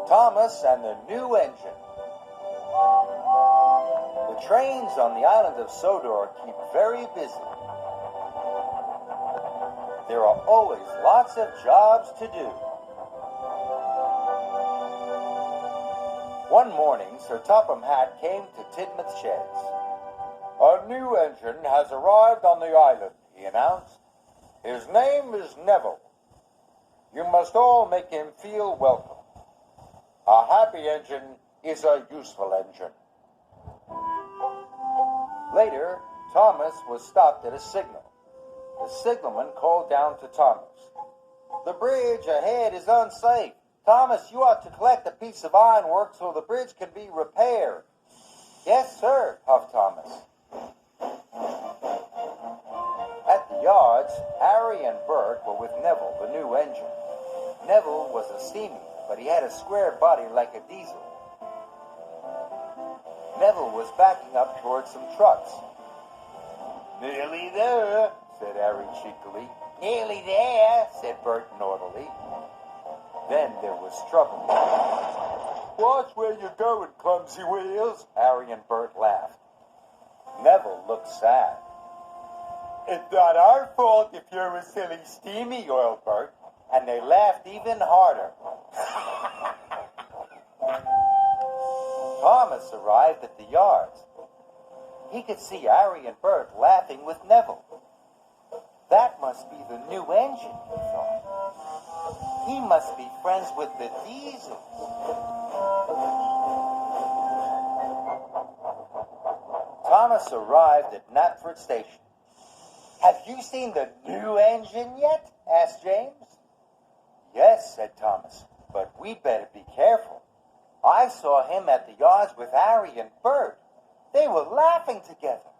Thomas and the New Engine. The trains on the island of Sodor keep very busy. There are always lots of jobs to do. One morning, Sir Topham Hatt came to Tidmouth Sheds. "A new engine has arrived on the island," he announced. "His name is Neville. You must all make him feel welcome. A happy engine is a useful engine." Later, Thomas was stopped at a signal. The signalman called down to Thomas. "The bridge ahead is unsafe. Thomas, you ought to collect a piece of ironwork so the bridge can be repaired." "Yes, sir," puffed Thomas. At the yards, Harry and Bert were with Neville, the new engine. Neville was a steamy, but he had a square body like a diesel. Neville was backing up towards some trucks. "Nearly there," said Harry cheekily. "Nearly there," said Bert naughtily. Then there was trouble. "Watch where you're going, clumsy wheels," Harry and Bert laughed. Neville looked sad. "It's not our fault if you're a silly steamy," oiled Bert, and they laughed even harder. Thomas arrived at the yards. He could see Harry and Bert laughing with Neville. That must be the new engine, he thought. He must be friends with the Diesels. Thomas arrived at Knapford Station. "Have you seen the new engine yet?" asked James. "Yes," said Thomas, "but we'd better be careful. I saw him at the yards with Harry and Bert. They were laughing together."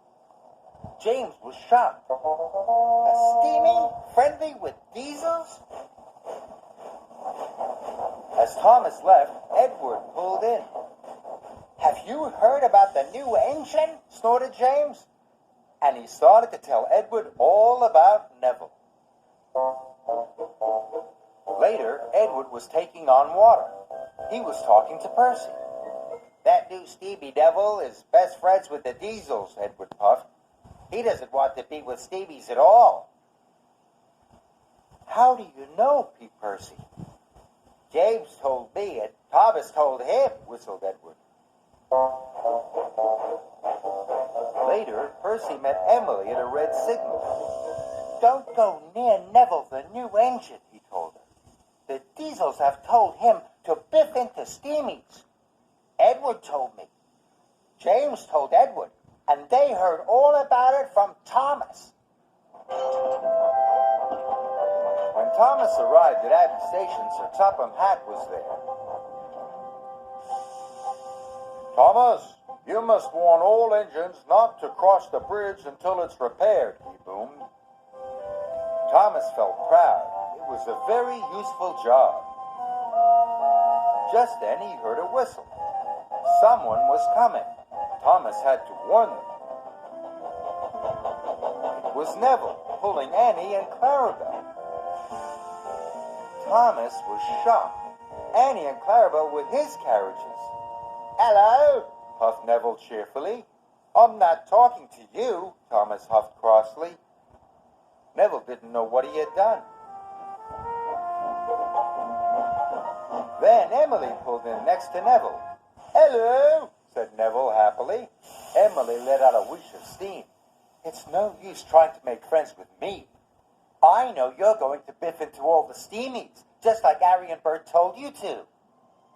James was shocked. "A steamy, friendly with Diesels?" As Thomas left, Edward pulled in. "Have you heard about the new engine?" snorted James. And he started to tell Edward all about Neville. Later, Edward was taking on water. He was talking to Percy. "That new Stevie Devil is best friends with the Diesels," Edward puffed. "He doesn't want to be with Stevies at all." "How do you know?" peeped Percy. "James told me, and Thomas told him," whistled Edward. Later, Percy met Emily at a red signal. "Don't go near Neville, the new engine," he told her. "The Diesels have told him to biff into steamies. Edward told me. James told Edward, and they heard all about it from Thomas." When Thomas arrived at Abbey Station, Sir Topham Hatt was there. "Thomas, you must warn all engines not to cross the bridge until it's repaired," he boomed. Thomas felt proud. It was a very useful job. Just then he heard a whistle. Someone was coming. Thomas had to warn them. It was Neville, pulling Annie and Clarabel. Thomas was shocked. Annie and Clarabel were his carriages. "Hello," puffed Neville cheerfully. "I'm not talking to you," Thomas huffed crossly. Neville didn't know what he had done. Then Emily pulled in next to Neville. "Hello," said Neville happily. Emily let out a whoosh of steam. "It's no use trying to make friends with me. I know you're going to biff into all the steamies, just like Harry and Bert told you to."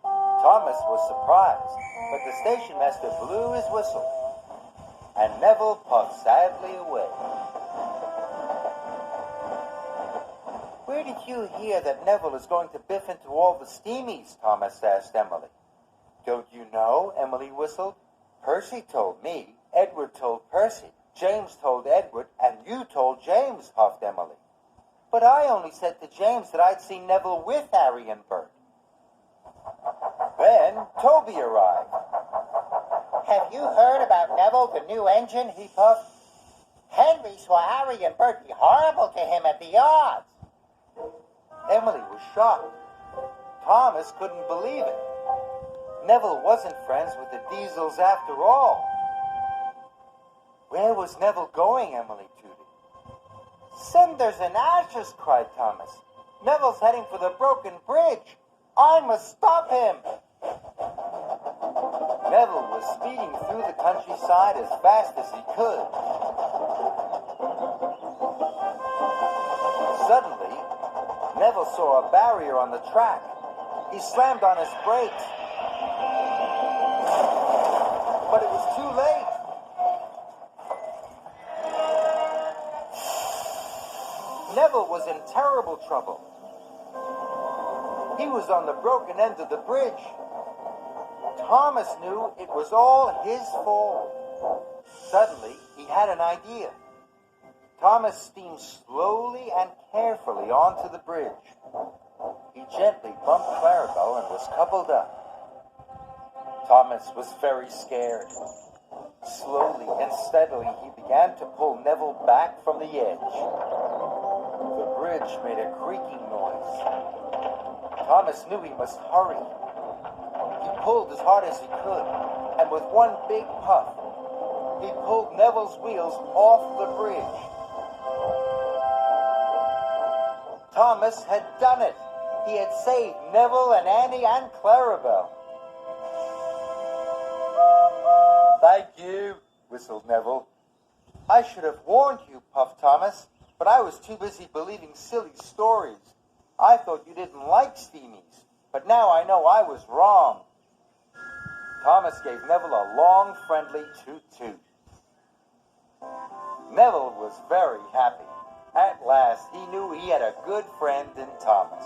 Thomas was surprised, but the station master blew his whistle, and Neville puffed sadly away. "Where did you hear that Neville is going to biff into all the steamies?" Thomas asked Emily. "Don't you know?" Emily whistled. "Percy told me, Edward told Percy, James told Edward, and you told James," huffed Emily. "But I only said to James that I'd seen Neville with Harry and Bert." Then Toby arrived. "Have you heard about Neville, the new engine?" he puffed. "Henry saw Harry and Bert be horrible to him at the yards." Emily was shocked. Thomas couldn't believe it. Neville wasn't friends with the Diesels after all. Where was Neville going, Emily tooted. Cinders and ashes, cried Thomas. Neville's heading for the broken bridge. I must stop him. Neville was speeding through the countryside as fast as he could. Suddenly, Neville saw a barrier on the track. He slammed on his brakes. But it was too late. Neville was in terrible trouble. He was on the broken end of the bridge. Thomas knew it was all his fault. Suddenly, he had an idea. Thomas steamed slowly and carefully onto the bridge. He gently bumped Clarabelle and was coupled up. Thomas was very scared. Slowly and steadily, he began to pull Neville back from the edge. The bridge made a creaking noise. Thomas knew he must hurry. He pulled as hard as he could, and with one big puff, he pulled Neville's wheels off the bridge. Thomas had done it. He had saved Neville and Annie and Clarabelle. Thank you, whistled Neville. I should have warned you, puffed Thomas, but I was too busy believing silly stories. I thought you didn't like steamies, but now I know I was wrong. Thomas gave Neville a long, friendly toot-toot. Neville was very happy. At last, he knew he had a good friend in Thomas.